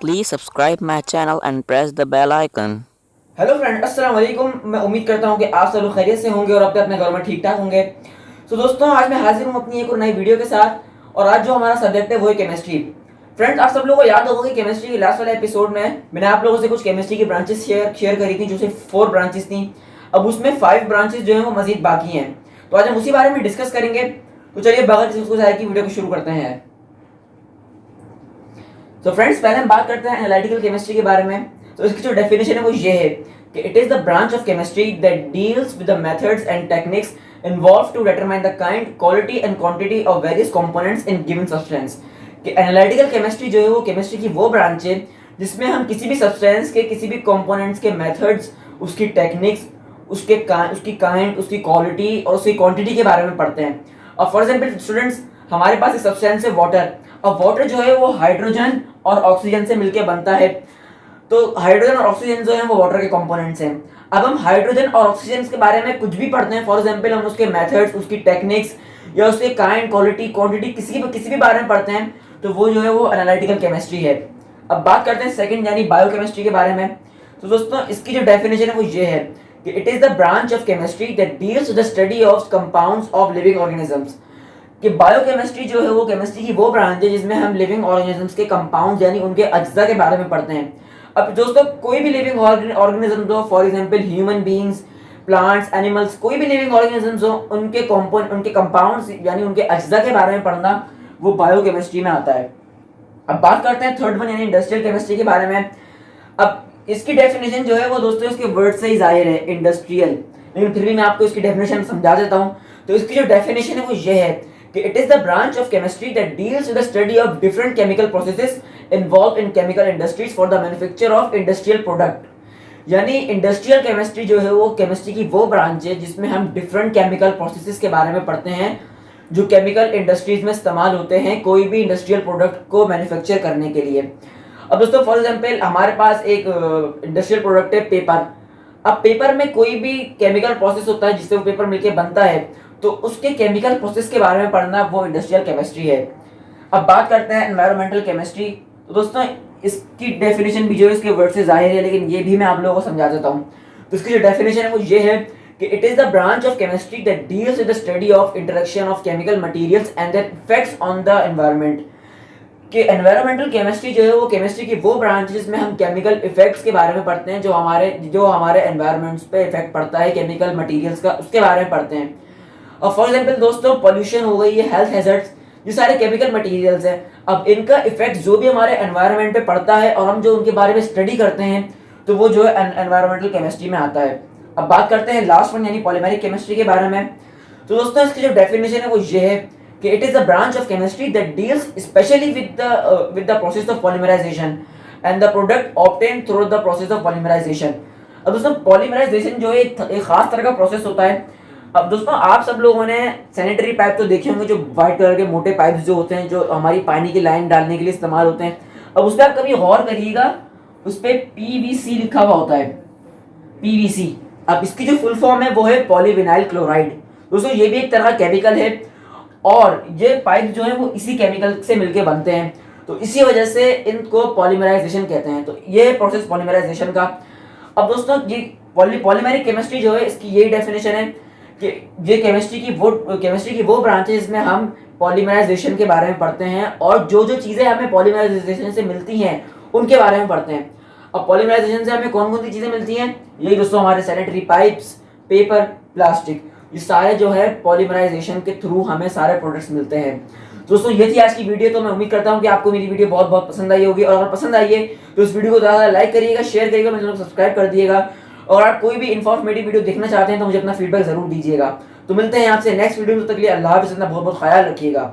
Please subscribe my channel and press the bell icon. Hello friend, अस्सलाम वालेकुम। मैं उम्मीद करता हूँ कि आप सब लोग खैरियत से होंगे और अपने घर में ठीक ठाक होंगे। तो दोस्तों, आज मैं हाजिर हूँ अपनी एक और नई वीडियो के साथ और आज जो हमारा सब्जेक्ट है वो है केमिस्ट्री। फ्रेंड्स, आप सब लोगों को याद होगा कि केमिस्ट्री के लास्ट वाले एपिसोड में मैंने आप लोगों से कुछ केमिस्ट्री की ब्रांचेस शेयर करी थी, जो सिर्फ 4 ब्रांचेस थी। अब उसमें 5 ब्रांचेस जो है वो मजीद बाकी हैं। तो आज हम उसी बारे में डिस्कस करेंगे। तो चलिए बगैर किसी की वीडियो को शुरू करते हैं। तो फ्रेंड्स, पहले हम बात करते हैं एनालिटिकल केमिस्ट्री के बारे में। तो इसकी जो डेफिनेशन है वो ये है कि it is the branch of chemistry that deals with the methods and techniques involve to determine the kind, quality and quantity of various components in given substance. कि एनालिटिकल केमिस्ट्री जो है वो केमिस्ट्री की वो ब्रांच है जिसमें हम किसी भी सब्सटेंस के किसी भी कंपोनेंट्स के मेथड्स, उसकी टेक्निक्स, उसकी काइंड, उसकी क्वालिटी और उसकी क्वांटिटी के बारे में पढ़ते हैं। और फॉर एग्जांपल स्टूडेंट्स, हमारे पास एक सब्सटेंस है वाटर। अब वाटर जो है वो हाइड्रोजन और ऑक्सीजन से मिलकर बनता है। तो हाइड्रोजन और ऑक्सीजन जो है वो वाटर के कंपोनेंट्स हैं। अब हम हाइड्रोजन और ऑक्सीजन के बारे में कुछ भी पढ़ते हैं, फॉर एग्जांपल हम उसके मेथड्स, उसकी टेक्निक्स या उसके काइंड, क्वालिटी, क्वांटिटी किसी भी बारे में पढ़ते हैं, तो वो जो है वो एनालिटिकल केमिस्ट्री है। अब बात करते हैं सेकंड यानी बायोकेमिस्ट्री के बारे में। तो दोस्तों, इसकी जो डेफिनेशन है वो ये है कि it is the branch of chemistry that deals with the study of compounds of living organisms. कि बायोकेमिस्ट्री जो है वो केमिस्ट्री की वो ब्रांच है जिसमें हम लिविंग ऑर्गेनिजम्स के कंपाउंड्स यानी उनके अज्जा के बारे में पढ़ते हैं। अब दोस्तों, कोई भी लिविंग ऑर्गेनिज्म हो, for example human beings, plants, animals, कोई भी लिविंग ऑर्गेनिजम्स हो, उनके कंपाउंड्स यानी उनके अज्जा के बारे में पढ़ना वो बायोकेमिस्ट्री में आता है। अब बात करते हैं थर्ड वन यानी इंडस्ट्रियल केमिस्ट्री के बारे में। अब इसकी डेफिनेशन जो है वो दोस्तों इसके वर्ड से ही जाहिर है, इंडस्ट्रियल, लेकिन फिर भी मैं आपको इसकी डेफिनेशन समझा देता हूँ। तो इसकी जो डेफिनेशन है वो ये है कि it is the branch of chemistry that deals with the study of different chemical processes involve in chemical industries for the manufacture of industrial product. यानी इंडस्ट्रियल केमिस्ट्री जो है वो केमिस्ट्री की वो ब्रांच है जिसमें हम डिफरेंट केमिकल प्रोसेसेस के बारे में पढ़ते हैं जो केमिकल इंडस्ट्रीज में इस्तेमाल होते हैं कोई भी इंडस्ट्रियल प्रोडक्ट को मैन्युफैक्चर करने के लिए। अब दोस्तों, फॉर एग्जांपल हमारे पास एक इंडस्ट्रियल प्रोडक्ट है पेपर। अब पेपर में कोई भी केमिकल प्रोसेस होता है जिससे वो पेपर मिलके बनता है, तो उसके केमिकल प्रोसेस के बारे में पढ़ना वो इंडस्ट्रियल केमिस्ट्री है। अब बात करते हैं एनवायरमेंटल केमिस्ट्री। तो दोस्तों, इसकी डेफिनेशन भी जो है इसके वर्ड से जाहिर है, लेकिन ये भी मैं आप लोगों को समझा देता हूँ। तो इसकी जो डेफिनेशन है वो ये है कि it is the branch of chemistry that deals with the study of interaction of chemical materials and there effects on the environment. कि एनवायरमेंटल केमिस्ट्री जो है वो केमिस्ट्री की वो ब्रांच है जिसमें हम केमिकल इफेक्ट्स के बारे में पढ़ते हैं जो हमारे एनवायरनमेंट्स पे इफेक्ट पड़ता है केमिकल मटेरियल्स का, उसके बारे में पढ़ते हैं। और फॉर एग्जांपल दोस्तों, पोल्यूशन हो गई, ये हेल्थ हैजर्ड्स, ये सारे केमिकल मटेरियल्स हैं। अब इनका इफेक्ट जो भी हमारे एनवायरनमेंट पे पड़ता है और हम जो उनके बारे में स्टडी करते हैं, तो वो जो है एनवायरमेंटल केमिस्ट्री में आता है। अब बात करते हैं लास्ट वन यानी पॉलीमेरिक केमिस्ट्री के बारे में। तो दोस्तों, इसकी जो डेफिनेशन है वो ये है कि it is the branch of chemistry that deals specially with the process of polymerisation and the product obtained through the process of polymerisation. अब दोस्तों, पॉलीमराइजेशन जो है एक खास तरह का प्रोसेस होता है। अब दोस्तों, आप सब लोगों ने सैनिटरी पाइप तो देखे होंगे, जो व्हाइट कलर के मोटे पाइप्स जो होते हैं जो हमारी पानी की लाइन डालने के लिए इस्तेमाल होते हैं। अब उस पर आप कभी गौर करिएगा, उस पर पीवीसी लिखा हुआ होता है, पीवीसी। अब इसकी जो फुल फॉर्म है वो है पॉलीविनाइल क्लोराइड। दोस्तों, ये भी एक तरह का केमिकल है और ये पाइप जो है वो इसी केमिकल से मिलके बनते हैं, तो इसी वजह से इनको पॉलीमराइजेशन कहते हैं। तो ये प्रोसेस पॉलीमराइजेशन का। अब दोस्तों, ये पॉलीमेरिक केमिस्ट्री जो है इसकी यही डेफिनेशन है कि ये केमिस्ट्री की वो ब्रांच है जिसमें हम पॉलीमराइजेशन के बारे में पढ़ते हैं और जो जो चीज़ें हमें पॉलीमराइजेशन से मिलती हैं उनके बारे में पढ़ते हैं। अब पॉलीमराइजेशन से हमें कौन कौन सी चीज़ें मिलती हैं, यही दोस्तों हमारे सैनिटरी पाइप्स, पेपर, प्लास्टिक, ये सारे जो है पॉलीमराइजेशन के थ्रू हमें सारे प्रोडक्ट्स मिलते हैं। दोस्तों, ये थी आज की वीडियो। तो मैं उम्मीद करता हूँ कि आपको मेरी वीडियो बहुत बहुत पसंद आई होगी, और अगर पसंद आई है तो इस वीडियो को ज़्यादा लाइक करिएगा, शेयर करिएगा, मेरे चैनल को सब्सक्राइब कर दिएगा। और आप कोई भी इन्फॉर्मेटिव वीडियो देखना चाहते हैं तो मुझे अपना फीडबैक जरूर दीजिएगा। तो मिलते हैं आपसे नेक्स्ट वीडियो में, तब तक के लिए अल्लाह हाफ़िज़, अपना बहुत बहुत ख्याल रखिएगा।